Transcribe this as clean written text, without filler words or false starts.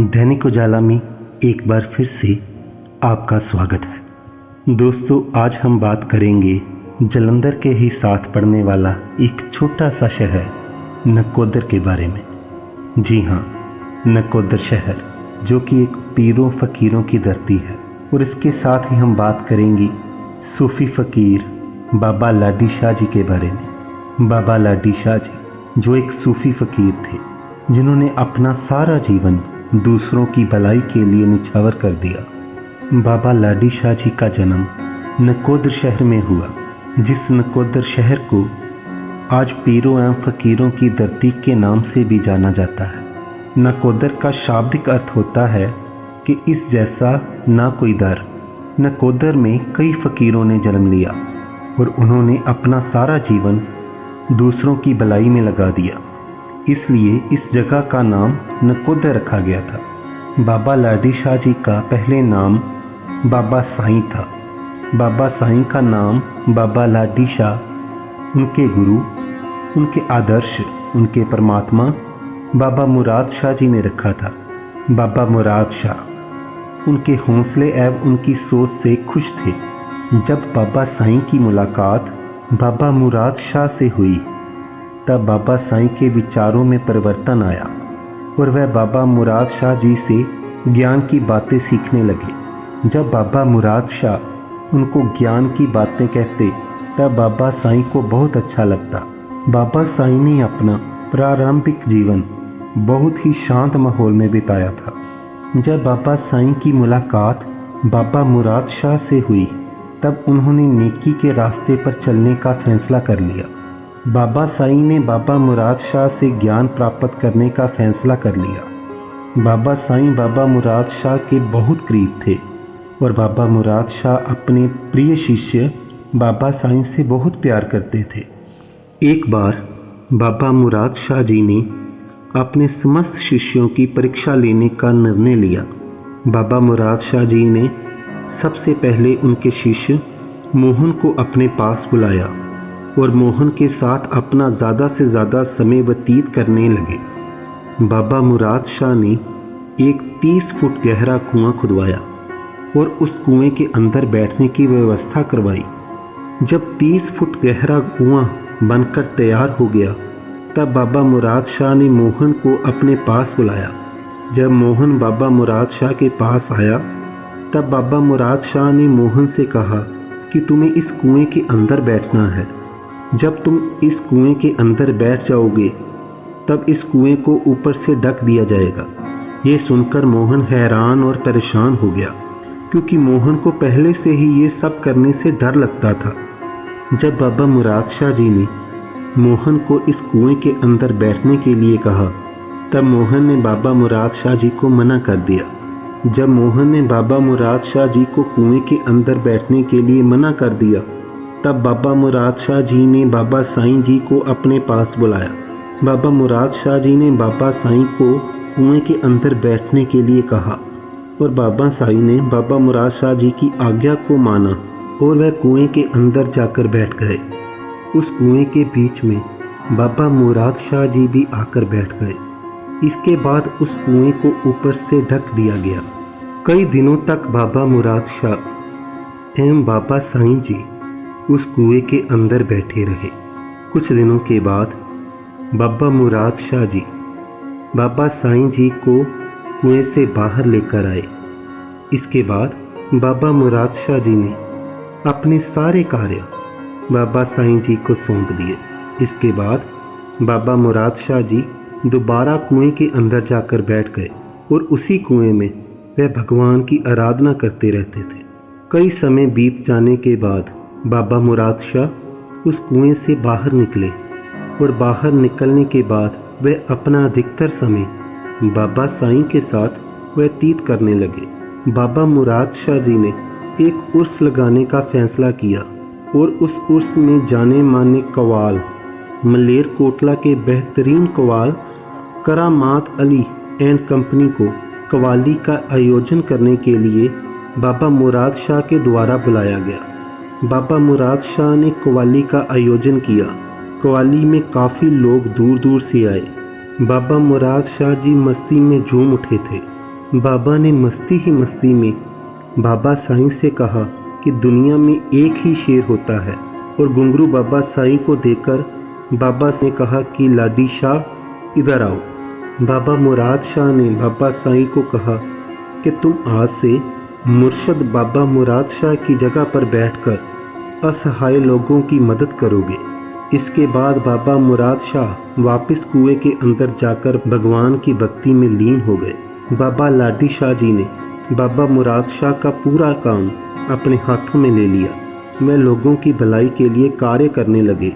दैनिक उजाला में एक बार फिर से आपका स्वागत है। दोस्तों, आज हम बात करेंगे जालंधर के ही साथ पड़ने वाला एक छोटा सा शहर नकोदर के बारे में। जी हाँ, नकोदर शहर जो कि एक पीरों फकीरों की धरती है। और इसके साथ ही हम बात करेंगे सूफी फकीर बाबा लाडी शाह जी के बारे में। बाबा लाडी शाह जी जो एक सूफी फकीर थे, जिन्होंने अपना सारा जीवन दूसरों की भलाई के लिए निछावर कर दिया। बाबा लाडी शाह जी का जन्म नकोदर शहर में हुआ, जिस नकोदर शहर को आज पीरों एवं फकीरों की धरती के नाम से भी जाना जाता है। नकोदर का शाब्दिक अर्थ होता है कि इस जैसा ना कोई दर। नकोदर में कई फकीरों ने जन्म लिया और उन्होंने अपना सारा जीवन दूसरों की भलाई में लगा दिया, इसलिए इस जगह का नाम नकोदर रखा गया था। बाबा लाडी शाह जी का पहले नाम बाबा साईं था। बाबा साईं का नाम बाबा लाडी शाह उनके गुरु, उनके आदर्श, उनके परमात्मा बाबा मुराद शाह जी ने रखा था। बाबा मुराद शाह उनके हौसले एवं उनकी सोच से खुश थे। जब बाबा साईं की मुलाकात बाबा मुराद शाह से हुई, तब बाबा साईं के विचारों में परिवर्तन आया और वह बाबा मुराद शाह जी से ज्ञान की बातें सीखने लगे। जब बाबा मुराद शाह उनको ज्ञान की बातें कहते, तब बाबा साईं को बहुत अच्छा लगता। बाबा साईं ने अपना प्रारंभिक जीवन बहुत ही शांत माहौल में बिताया था। जब बाबा साईं की मुलाकात बाबा मुराद शाह से हुई, तब उन्होंने नेकी के रास्ते पर चलने का फैसला कर लिया। बाबा साईं ने बाबा मुराद शाह से ज्ञान प्राप्त करने का फैसला कर लिया। बाबा साईं बाबा मुराद शाह के बहुत करीब थे और बाबा मुराद शाह अपने प्रिय शिष्य बाबा साईं से बहुत प्यार करते थे। एक बार बाबा मुराद शाह जी ने अपने समस्त शिष्यों की परीक्षा लेने का निर्णय लिया। बाबा मुराद शाह जी ने सबसे पहले उनके शिष्य मोहन को अपने पास बुलाया और मोहन के साथ अपना ज़्यादा से ज़्यादा समय व्यतीत करने लगे। बाबा मुराद शाह ने एक 30 फुट गहरा कुआं खुदवाया और उस कुएं के अंदर बैठने की व्यवस्था करवाई। जब 30 फुट गहरा कुआं बनकर तैयार हो गया, तब बाबा मुराद शाह ने मोहन को अपने पास बुलाया। जब मोहन बाबा मुराद शाह के पास आया, तब बाबा मुराद शाह ने मोहन से कहा कि तुम्हें इस कुएं के अंदर बैठना है। जब तुम इस कुएं के अंदर बैठ जाओगे, तब इस कुएं को ऊपर से ढक दिया जाएगा। ये सुनकर मोहन हैरान और परेशान हो गया, क्योंकि मोहन को पहले से ही ये सब करने से डर लगता था। जब बाबा मुराद शाह जी ने मोहन को इस कुएं के अंदर बैठने के लिए कहा, तब मोहन ने बाबा मुराद शाह जी को मना कर दिया। जब मोहन ने बाबा मुराद शाह जी को कुएं के अंदर बैठने के लिए मना कर दिया, तब बाबा मुराद शाह जी ने बाबा साईं जी को अपने पास बुलाया। बाबा मुराद शाह जी ने बाबा साईं को कुएं के अंदर बैठने के लिए कहा और बाबा साईं ने बाबा मुराद शाह जी की आज्ञा को माना और वह कुएं के अंदर जाकर बैठ गए। उस कुएं के बीच में बाबा मुराद शाह जी भी आकर बैठ गए। इसके बाद उस कुएं को ऊपर से ढक दिया गया। कई दिनों तक बाबा मुराद शाह एवं बाबा साईं जी उस कुएं के अंदर बैठे रहे। कुछ दिनों के बाद बाबा मुराद शाह जी बाबा साईं जी को कुएं से बाहर लेकर आए। इसके बाद बाबा मुराद शाह जी ने अपने सारे कार्य बाबा साईं जी को सौंप दिए। इसके बाद बाबा मुराद शाह जी दोबारा कुएं के अंदर जाकर बैठ गए और उसी कुएं में वह भगवान की आराधना करते रहते थे। कई समय बीत जाने के बाद बाबा मुराद शाह उस कुएं से बाहर निकले और बाहर निकलने के बाद वह अपना अधिकतर समय बाबा साईं के साथ व्यतीत करने लगे। बाबा मुराद शाह जी ने एक उर्स लगाने का फैसला किया और उस उर्स में जाने माने कव्वाल मलेरकोटला के बेहतरीन कव्वाल करामात अली एंड कंपनी को कव्वाली का आयोजन करने के लिए बाबा मुराद शाह के द्वारा बुलाया गया। बाबा मुराद शाह ने कव्वाली का आयोजन किया। कव्वाली में काफ़ी लोग दूर दूर से आए। बाबा मुराद शाह जी मस्ती में झूम उठे थे। बाबा ने मस्ती ही मस्ती में बाबा साईं से कहा कि दुनिया में एक ही शेर होता है, और घुंघरू बाबा साईं को देकर बाबा ने कहा कि लाडी शाह इधर आओ। बाबा मुराद शाह ने बाबा साईं को कहा कि तुम आज से मुर्शद बाबा मुराद शाह की जगह पर बैठकर असहाय लोगों की मदद करोगे। इसके बाद बाबा मुराद शाह वापस कुएं के अंदर जाकर भगवान की भक्ति में लीन हो गए। बाबा लाडी शाह जी ने बाबा मुराद शाह का पूरा काम अपने हाथों में ले लिया। वे लोगों की भलाई के लिए कार्य करने लगे।